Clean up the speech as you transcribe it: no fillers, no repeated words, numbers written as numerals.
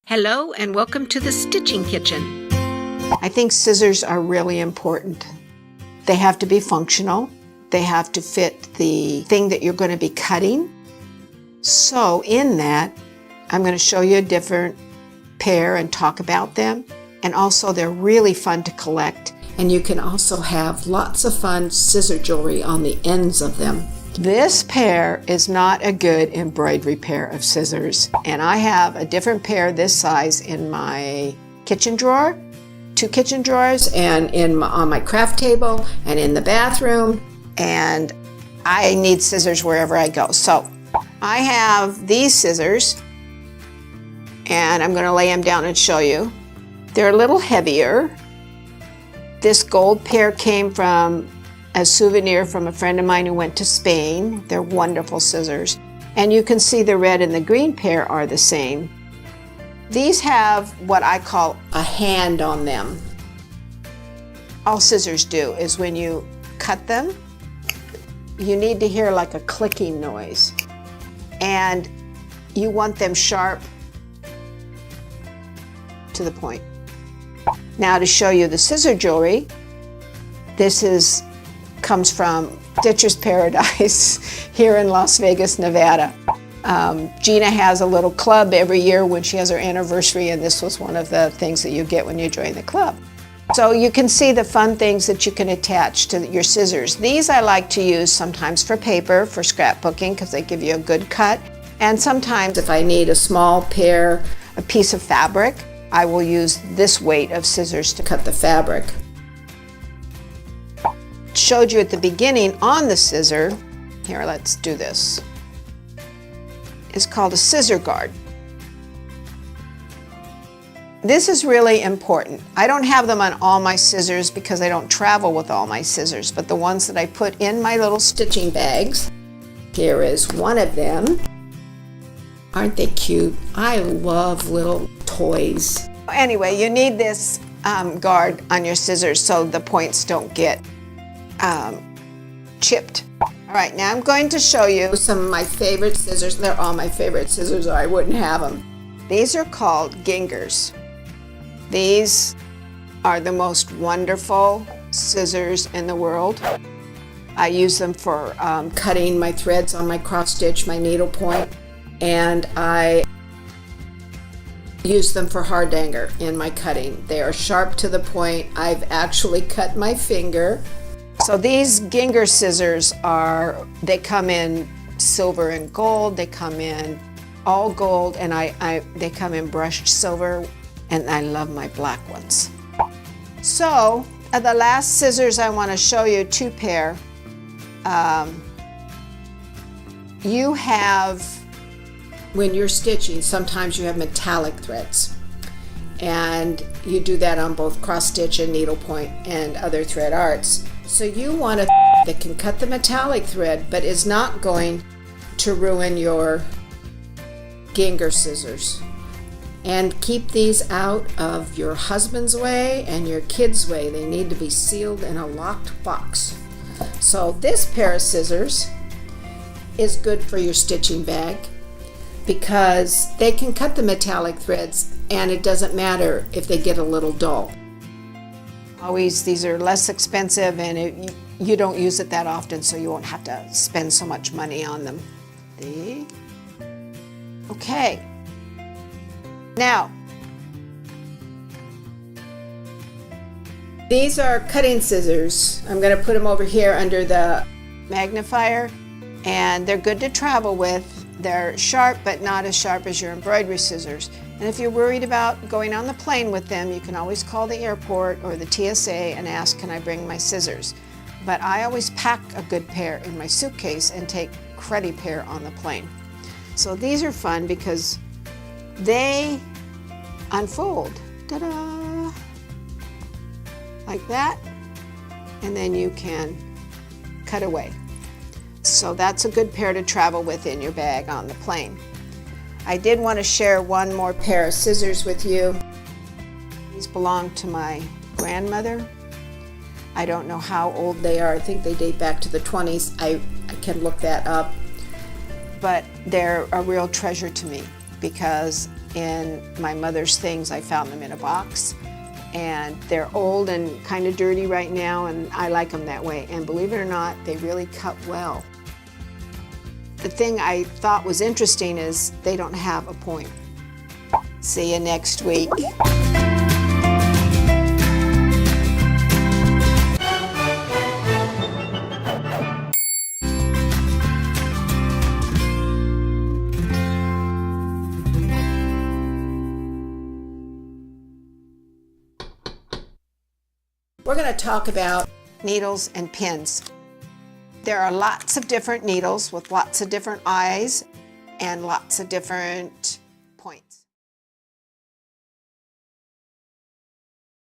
Hello and welcome to the Stitching Kitchen. I think scissors are really important. They have to be functional. They have to fit the thing that you're going to be cutting. So in that, I'm going to show you a different pair and talk about them. And also they're really fun to collect. And you can also have lots of fun scissor jewelry on the ends of them. This pair is not a good embroidery pair of scissors, and I have a different pair this size in my kitchen drawer, 2 kitchen drawers, and on my craft table, and in the bathroom, and I need scissors wherever I go. So I have these scissors, and I'm going to lay them down and show you. They're a little heavier. This gold pair came from a souvenir from a friend of mine who went to Spain. They're wonderful scissors. And you can see the red and the green pair are the same. These have what I call a hand on them. All scissors do is when you cut them, you need to hear like a clicking noise. And you want them sharp to the point. Now to show you the scissor jewelry, this comes from Stitcher's Paradise here in Las Vegas, Nevada. Gina has a little club every year when she has her anniversary, and this was one of the things that you get when you join the club. So you can see the fun things that you can attach to your scissors. These I like to use sometimes for paper, for scrapbooking, because they give you a good cut. And sometimes if I need a small pair, a piece of fabric, I will use this weight of scissors to cut the fabric. Showed you at the beginning on the scissor, here let's do this, it's called a scissor guard. This is really important. I don't have them on all my scissors because I don't travel with all my scissors, but the ones that I put in my little stitching bags, here is one of them. Aren't they cute? I love little toys. Anyway, you need this guard on your scissors so the points don't get chipped. All right, now I'm going to show you some of my favorite scissors. They're all my favorite scissors or I wouldn't have them. These are called Gingers. These are the most wonderful scissors in the world. I use them for cutting my threads on my cross stitch, my needlepoint, and I use them for hardanger in my cutting. They are sharp to the point. I've actually cut my finger. So these Ginga scissors they come in silver and gold, they come in all gold, and they come in brushed silver, and I love my black ones. So the last scissors I want to show you, 2 pair. You have, when you're stitching, sometimes you have metallic threads, and you do that on both cross stitch and needlepoint and other thread arts. So you want a that can cut the metallic thread but is not going to ruin your Ginga scissors. And keep these out of your husband's way and your kids' way. They need to be sealed in a locked box. So this pair of scissors is good for your stitching bag because they can cut the metallic threads and it doesn't matter if they get a little dull. Always, these are less expensive and you don't use it that often, so you won't have to spend so much money on them. Okay. Now, these are cutting scissors. I'm going to put them over here under the magnifier, and they're good to travel with. They're sharp, but not as sharp as your embroidery scissors. And if you're worried about going on the plane with them, you can always call the airport or the TSA and ask, can I bring my scissors? But I always pack a good pair in my suitcase and take a cruddy pair on the plane. So these are fun because they unfold, ta-da, like that, and then you can cut away. So that's a good pair to travel with in your bag on the plane. I did want to share one more pair of scissors with you. These belong to my grandmother. I don't know how old they are. I think they date back to the 20s. I can look that up. But they're a real treasure to me. because in my mother's things I found them in a box, and they're old and kind of dirty right now, and I like them that way. And believe it or not, they really cut well. The thing I thought was interesting is they don't have a point. See you next week. We're going to talk about needles and pins. There are lots of different needles with lots of different eyes and lots of different points.